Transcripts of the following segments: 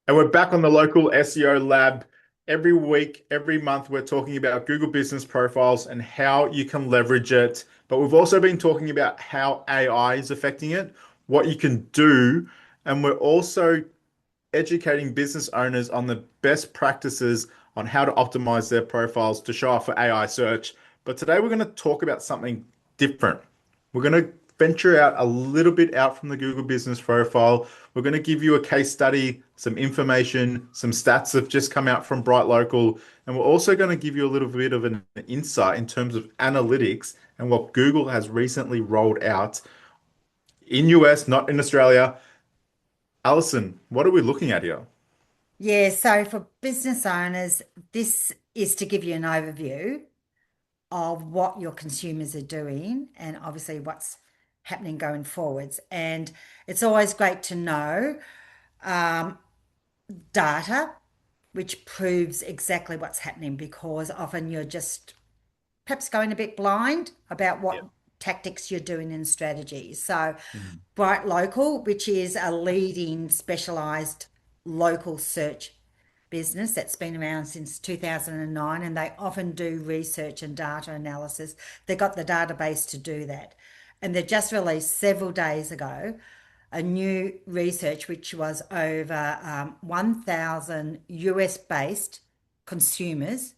And we're back on the local SEO lab. Every week, every month, we're talking about Google Business Profiles and how you can leverage it. But we've also been talking about how AI is affecting it, what you can do, and we're also educating business owners on the best practices on how to optimize their profiles to show up for AI search. But today we're going to talk about something different. We're going to venture out a little bit out from the Google Business Profile. We're going to give you a case study, some information, some stats that have just come out from Bright Local, and we're also going to give you a little bit of an insight in terms of analytics and what Google has recently rolled out in US, not in Australia. Alison, what are we looking at here? Yeah, so for business owners, this is to give you an overview of what your consumers are doing and obviously what's happening going forwards. And it's always great to know um, data which proves exactly what's happening because often you're just perhaps going a bit blind about what tactics you're doing and strategies. So, Mhm. Bright Local, which is a leading specialized local search business that's been around since 2009, and they often do research and data analysis. They've got the database to do that. And they just released several days ago a new research which was over 1,000 US based consumers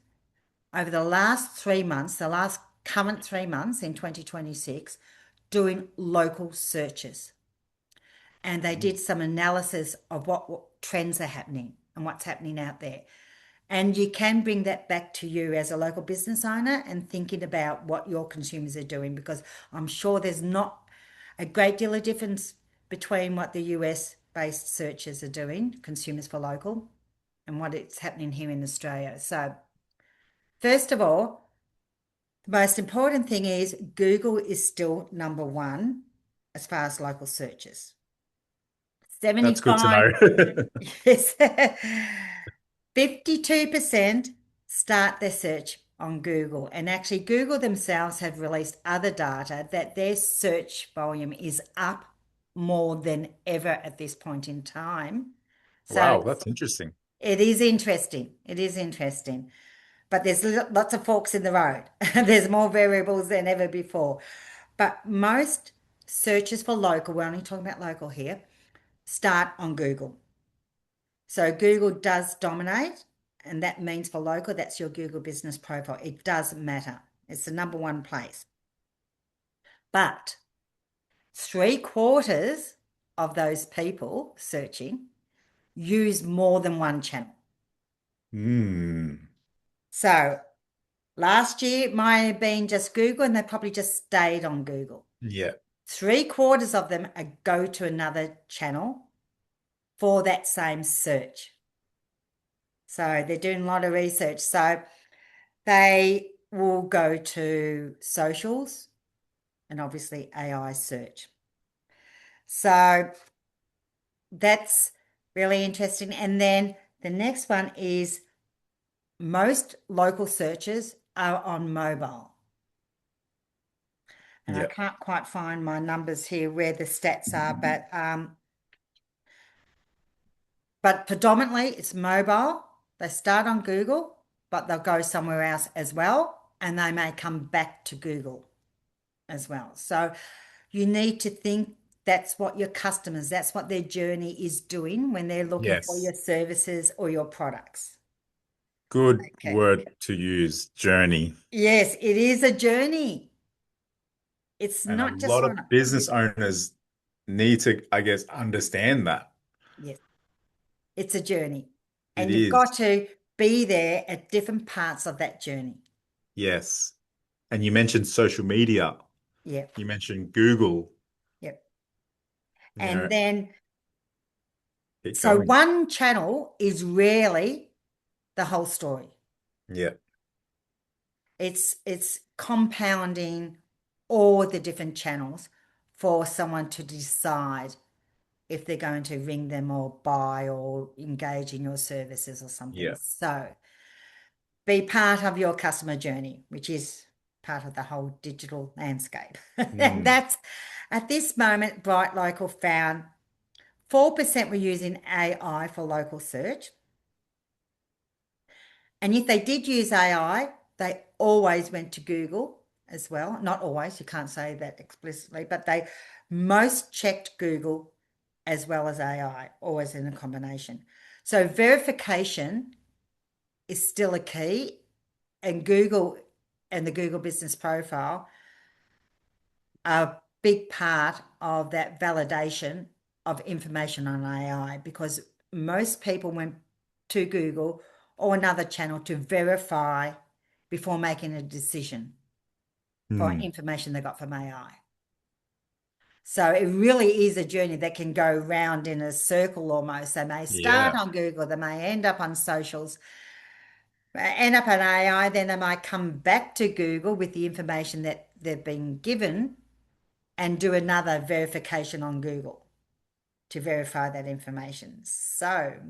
over the last 3 months, the last current 3 months in 2026, doing local searches. And they did some analysis of what trends are happening and what's happening out there. And you can bring that back to you as a local business owner and thinking about what your consumers are doing, because I'm sure there's not a great deal of difference between what the US based searchers are doing, consumers for local, and what it's happening here in Australia. So, first of all, the most important thing is Google is still number one as far as local searches. That's good to 75, know. yes, 52% start their search on Google. And actually, Google themselves have released other data that their search volume is up more than ever at this point in time. So Wow, that's interesting. it is interesting. It is interesting. But there's lots of forks in the road. There's more variables than ever before. But most searches for local, we're only talking about local here, start on Google. So Google does dominate, and that means for local, that's your Google business profile. It does matter. It's the number one place. But 3/4 of those people searching use more than one channel. Hmm. So last year it might have been just Google, and they probably just stayed on Google. Yeah. 3/4 of them go to another channel for that same search. So they're doing a lot of research. So they will go to socials and obviously AI search. So that's really interesting. And then the next one is most local searches are on mobile. And I Yeah. can't quite find my numbers here where the stats are, but predominantly it's mobile. They start on Google, but they'll go somewhere else as well, and they may come back to Google as well. So you need to think that's what your customers, that's what their journey is doing when they're looking for Yes. your services or your products. Good Okay. word to use, journey. Yes, it is a journey. It's And a not just lot on of a business click. owners need to, I guess, understand that. Yes, it's a journey. It And you've is. got to be there at different parts of that journey. Yes. And you mentioned social media. Yep, You mentioned Google. yep. You And know, then, keep so going. one channel is rarely the whole story. Yeah. It's compounding all the different channels for someone to decide if they're going to ring them or buy or engage in your services or something. Yeah. So be part of your customer journey, which is part of the whole digital landscape. And Mm. that's at this moment, Bright Local found 4% were using AI for local search. And if they did use AI, they always went to Google as well. Not always, you can't say that explicitly, but they most checked Google as well as AI, always in a combination. So verification is still a key, and Google and the Google Business Profile are a big part of that validation of information on AI, because most people went to Google or another channel to verify before making a decision for Hmm. information they got from AI. So it really is a journey that can go round in a circle almost. They may start Yeah. on Google, they may end up on socials, end up on AI, then they might come back to Google with the information that they've been given and do another verification on Google to verify that information. So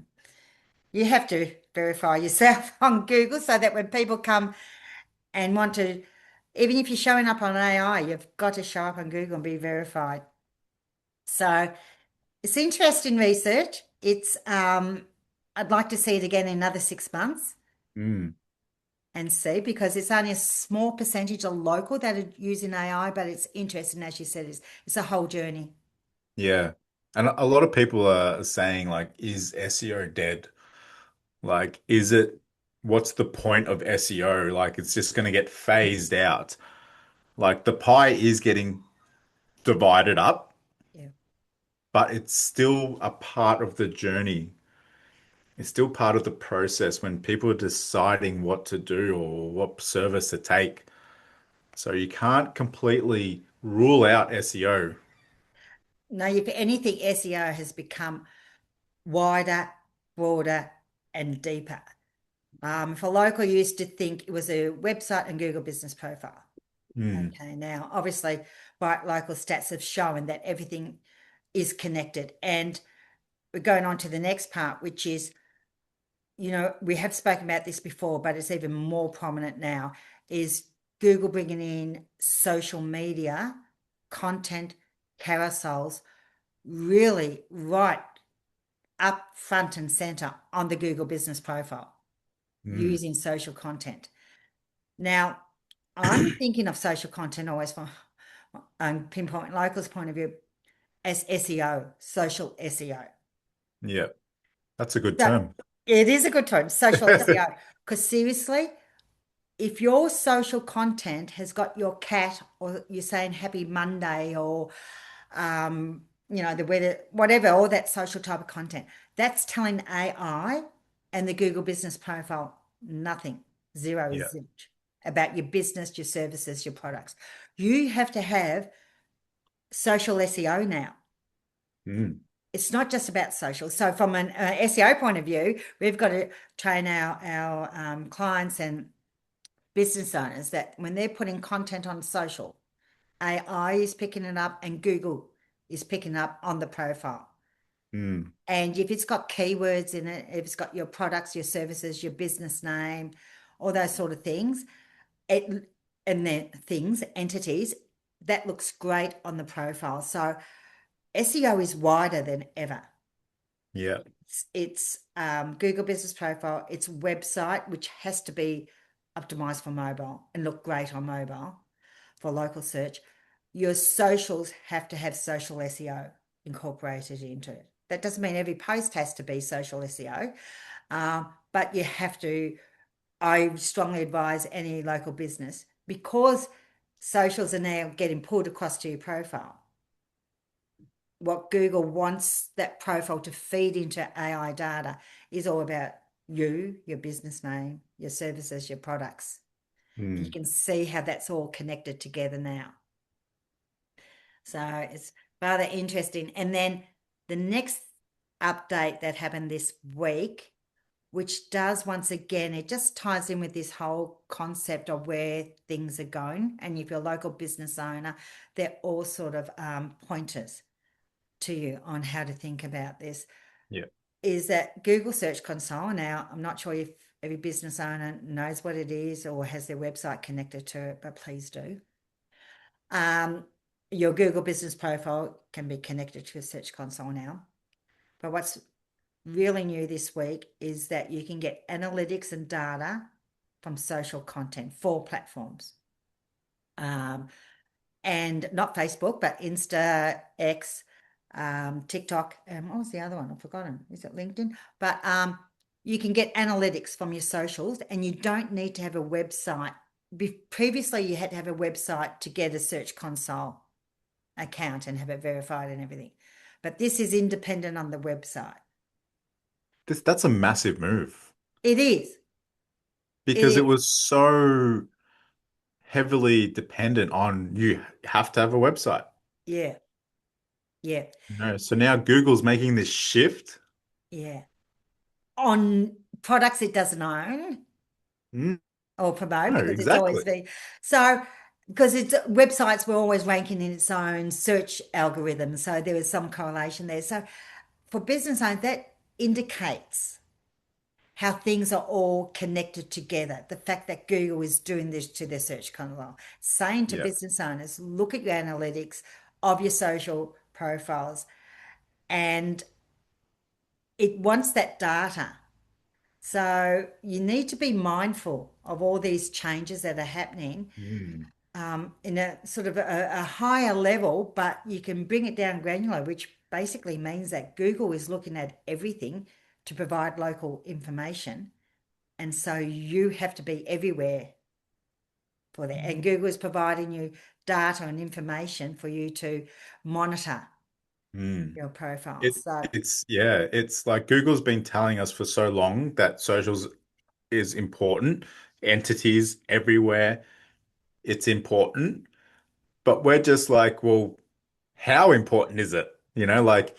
you have to verify yourself on Google so that when people come and want to, even if you're showing up on AI, you've got to show up on Google and be verified. So it's interesting research. I'd like to see it again in another 6 months Mm. and see, because it's only a small percentage of local that are using AI, but it's interesting, as you said, it's a whole journey. Yeah. And a lot of people are saying, like, is SEO dead? Like, what's the point of SEO? Like, it's just going to get phased out. Like, the pie is getting divided up, Yeah. but it's still a part of the journey. It's still part of the process when people are deciding what to do or what service to take. So you can't completely rule out SEO. No, if anything, SEO has become wider, broader, and deeper. For local, you used to think it was a website and Google Business Profile. Mm. Okay, now obviously, Bright Local stats have shown that everything is connected. And we're going on to the next part, which is, we have spoken about this before, but it's even more prominent now, is Google bringing in social media, content, carousels, really right up front and center on the Google Business Profile Mm. using social content. Now, I'm thinking of social content always from Pinpoint Local's point of view as SEO, social SEO. Yeah, that's a good So term. it is a good term, social SEO, because seriously, if your social content has got your cat, or you're saying happy Monday, or the weather, whatever, all that social type of content, that's telling AI and the Google Business Profile nothing, zero Yeah. zilch about your business, your services, your products. You have to have social SEO now. Mm. It's not just about social. So from an SEO point of view, we've got to train our clients and business owners that when they're putting content on social, AI is picking it up and Google is picking up on the profile. Mm. And if it's got keywords in it, if it's got your products, your services, your business name, all those sort of things, and then things, entities, that looks great on the profile. So SEO is wider than ever. Yeah. It's Google Business Profile, it's website, which has to be optimized for mobile and look great on mobile for local search. Your socials have to have social SEO incorporated into it. That doesn't mean every post has to be social SEO, but you have to. I strongly advise any local business, because socials are now getting pulled across to your profile. What Google wants that profile to feed into AI data is all about you, your business name, your services, your products. And you Mm. can see how that's all connected together now. So it's rather interesting. And then the next update that happened this week, which does, once again, it just ties in with this whole concept of where things are going. And if you're a local business owner, they're all sort of pointers to you on how to think about this, Yeah. is that Google Search Console. Now, I'm not sure if every business owner knows what it is or has their website connected to it, but please do. Your Google Business Profile can be connected to a Search Console now. But what's really new this week is that you can get analytics and data from social content, 4 platforms. Um, and not Facebook, but Insta, X, TikTok, and what was the other one? I've forgotten. Is it LinkedIn? But you can get analytics from your socials, and you don't need to have a website. Previously, you had to have a website to get a Search Console account and have it verified and everything. But this is independent on the website. That's a massive move It is. It because it is. was so heavily dependent on you have to have a website. Yeah. Yeah. So now Google's making this shift. Yeah. On products it doesn't own, Mm, or promote, no, because it's always exactly. been so, because it's websites were always ranking in its own search algorithm, so there was some correlation there. So for business owners, that indicates how things are all connected together. The fact that Google is doing this to their search console, saying to Yeah. business owners, look at your analytics of your social profiles, and it wants that data. So you need to be mindful of all these changes that are happening, Mm, in a sort of a higher level, but you can bring it down granular, which basically means that Google is looking at everything to provide local information. And so you have to be everywhere for that. And Google is providing you data and information for you to monitor mm. your profile. It So it's like Google's been telling us for so long that socials is important. Entities everywhere, it's important. But we're just like, well, how important is it? Like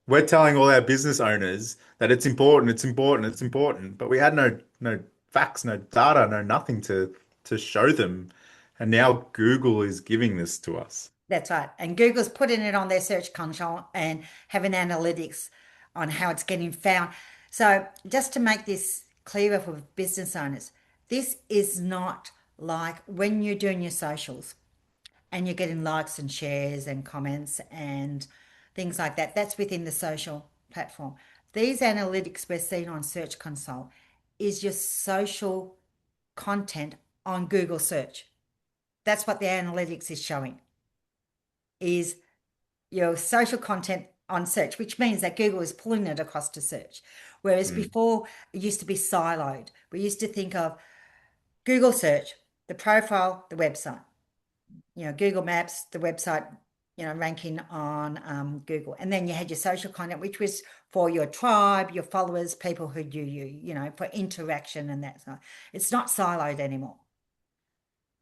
we're telling all our business owners that it's important, it's important, it's important, but we had no facts, no data, no nothing to show them. And now Google is giving this to us. that's right. And Google's putting it on their search console and having analytics on how it's getting found. So, just to make this clearer for business owners, this is not like when you're doing your socials and you're getting likes and shares and comments and things like that. That's within the social platform. These analytics we're seeing on Search Console is your social content on Google search. That's what the analytics is showing, is your social content on search, which means that Google is pulling it across to search. Whereas Mm, before, it used to be siloed. We used to think of Google search, the profile, the website, Google Maps, the website, ranking on Google. And then you had your social content, which was for your tribe, your followers, people who knew you, for interaction and that. So it's not siloed anymore.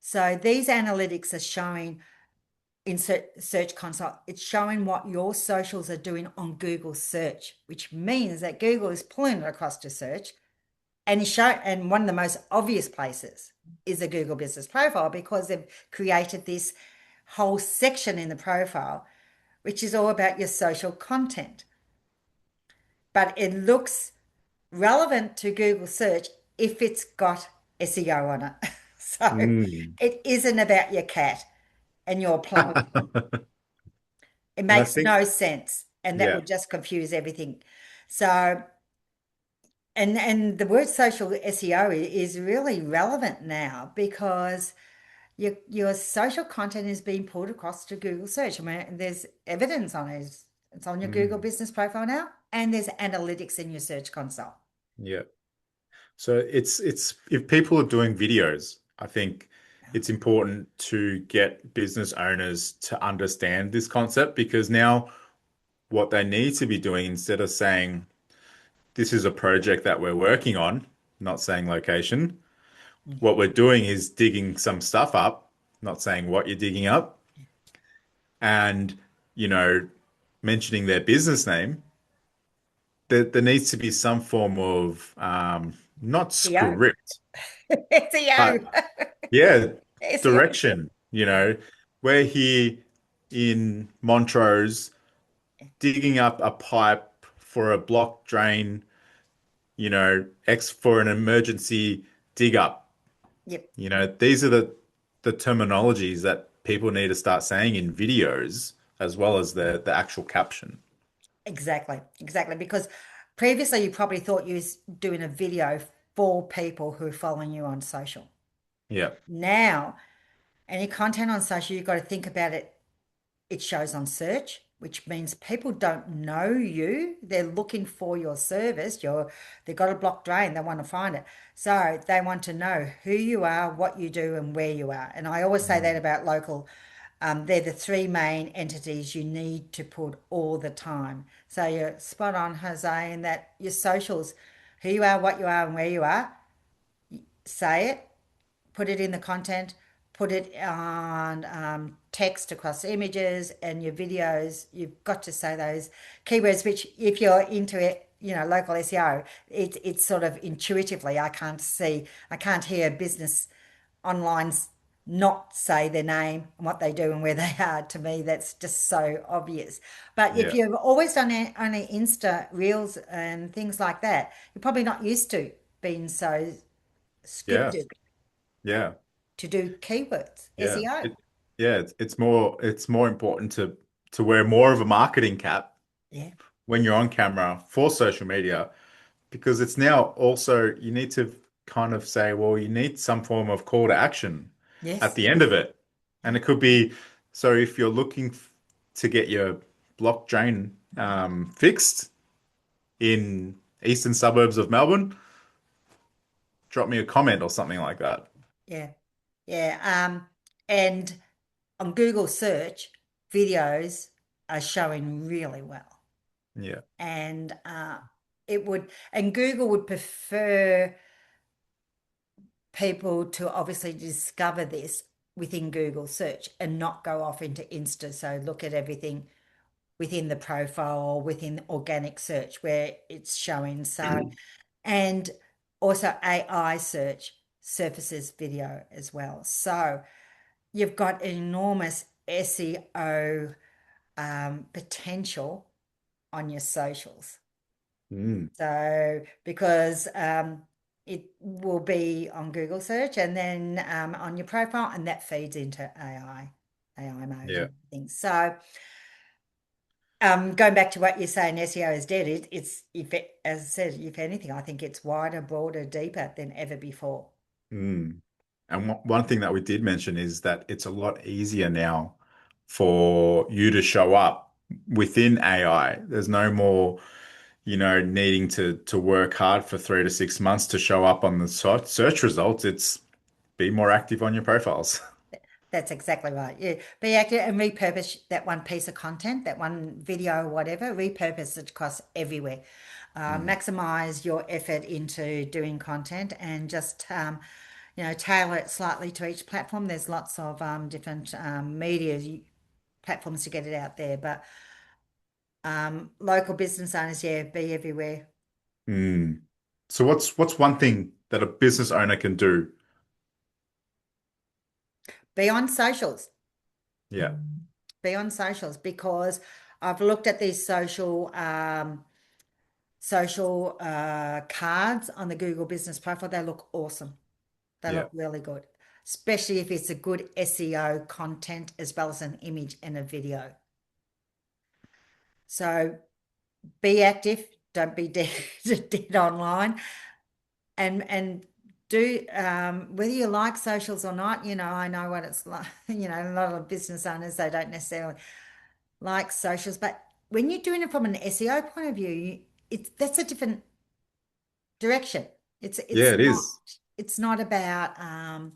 So these analytics are showing in Search Console, it's showing what your socials are doing on Google search, which means that Google is pulling it across to search, and one of the most obvious places is a Google business profile, because they've created this whole section in the profile which is all about your social content. But it looks relevant to Google search if it's got SEO on it. So mm. it isn't about your cat and your plant. It And I makes think, no sense, and that yeah, would just confuse everything. So, and the word social SEO is really relevant now, because your social content is being pulled across to Google search. I mean, there's evidence on it. It's on your Google mm, business profile now, and there's analytics in your search console. yeah. So it's if people are doing videos, I think it's important to get business owners to understand this concept because now what they need to be doing instead of saying this is a project that we're working on, not saying location, what we're doing is digging some stuff up, not saying what you're digging up, and you know, mentioning their business name. There needs to be some form of not SEO. script, but SEO. yeah, SEO. direction. We're here in Montrose digging up a pipe for a block drain, X for an emergency dig up. Yep. These are the terminologies that people need to start saying in videos as well as the actual caption. Exactly, exactly. Because previously you probably thought you was doing a video for people who are following you on social. Yeah. Now, any content on social, you've got to think about it. It shows on search, which means people don't know you. They're looking for your service. They've got a blocked drain. They want to find it. So they want to know who you are, what you do, and where you are. And I always say that Mm. about local. They're the three main entities you need to put all the time. So you're spot on, Jose, in that your socials, who you are, what you are, and where you are, say it, put it in the content, put it on text across images and your videos. You've got to say those keywords, which if you're into it, local SEO, it's sort of intuitively, I can't hear a business online not say their name and what they do and where they are. To me, that's just so obvious. But if Yeah. you've always done it only Insta reels and things like that, you're probably not used to being so Yeah. scripted Yeah. to do keywords, Yeah. SEO. It's more important to wear more of a marketing cap Yeah. when you're on camera for social media, because it's now also you need to kind of say, well, you need some form of call to action at Yes. the end of it. And Yeah. it could be, so if you're looking to get your block drain fixed in eastern suburbs of Melbourne, drop me a comment or something like that. Yeah. Yeah. And on Google search, videos are showing really well. Yeah. And and Google would prefer people to obviously discover this within Google search and not go off into Insta. So look at everything within the profile or within organic search where it's showing. So, and also AI search surfaces video as well. So you've got enormous SEO potential on your socials. Mm, So because it will be on Google search and then on your profile, and that feeds into AI mode yeah. and things. So going back to what you're saying, SEO is dead. As I said, if anything, I think it's wider, broader, deeper than ever before. Mm. And one thing that we did mention is that it's a lot easier now for you to show up within AI. There's no more, needing to work hard for 3 to 6 months to show up on the search results. It's be more active on your profiles. That's exactly right. Yeah. Be active and repurpose that one piece of content, that one video, whatever, repurpose it across everywhere. Mm. Maximize your effort into doing content and just, tailor it slightly to each platform. There's lots of different media platforms to get it out there, but local business owners, yeah, be everywhere. Mm. So what's one thing that a business owner can do? Be on socials. Yeah. Be on socials because I've looked at these social cards on the Google business profile. They look awesome. They Yeah. look really good, especially if it's a good SEO content as well as an image and a video. So be active, don't be dead, dead online, and do whether you like socials or not. I know what it's like. A lot of business owners they don't necessarily like socials, but when you're doing it from an SEO point of view, that's a different direction. It's Yeah, it's it not is. it's not about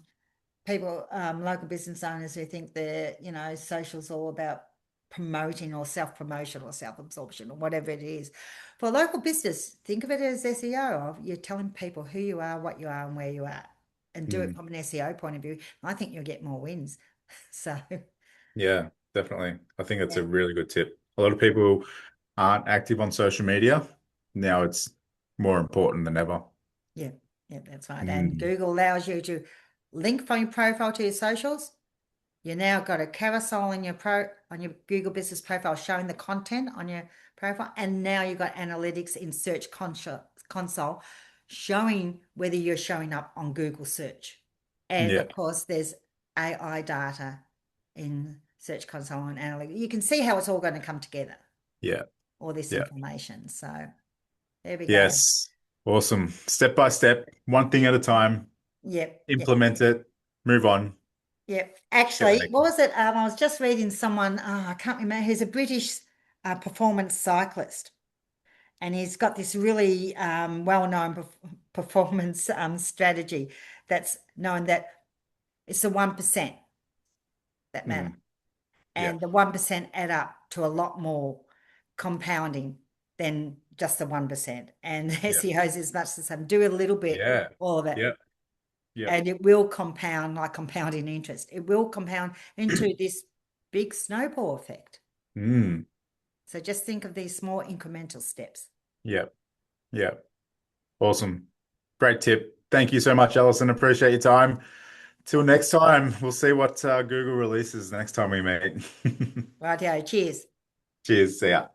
people local business owners who think that social's all about promoting or self-promotion or self-absorption or whatever it is. For local business, think of it as SEO. You're telling people who you are, what you are, and where you are, and do it Mm. from an SEO point of view. I think you'll get more wins. So Yeah, definitely. I think it's yeah. a really good tip. A lot of people aren't active on social media. Now it's more important than ever. Yeah, yeah, that's right. And Mm, Google allows you to link from your profile to your socials. You now got a carousel on your Google Business profile showing the content on your profile, and now you've got analytics in Console showing whether you're showing up on Google search. And yeah, of course, there's AI data in Search Console and analytics. You can see how it's all going to come together. yeah. all this Yeah. information. So there we go. Yes. Awesome. Step by step, one thing at a time, Yep. Yep. implement it, move on, Yep. get the Actually, next what one. was it? I was just reading someone, I can't remember, who's a British performance cyclist. And he's got this really well-known performance strategy that's known that it's the 1% that matter. Mm, yeah. And the 1% add up to a lot more compounding than just the 1%. And Yeah. SEO is much the same. Do a little bit, Yeah. all of it, Yeah. Yeah. and it will compound like compounding interest. It will compound into this big snowball effect. Mm, So just think of these small incremental steps. yeah. Yeah. Awesome. Great tip. Thank you so much, Alison. Appreciate your time. Till next time, we'll see what Google releases next time we meet. Rightio, cheers. Cheers. See ya.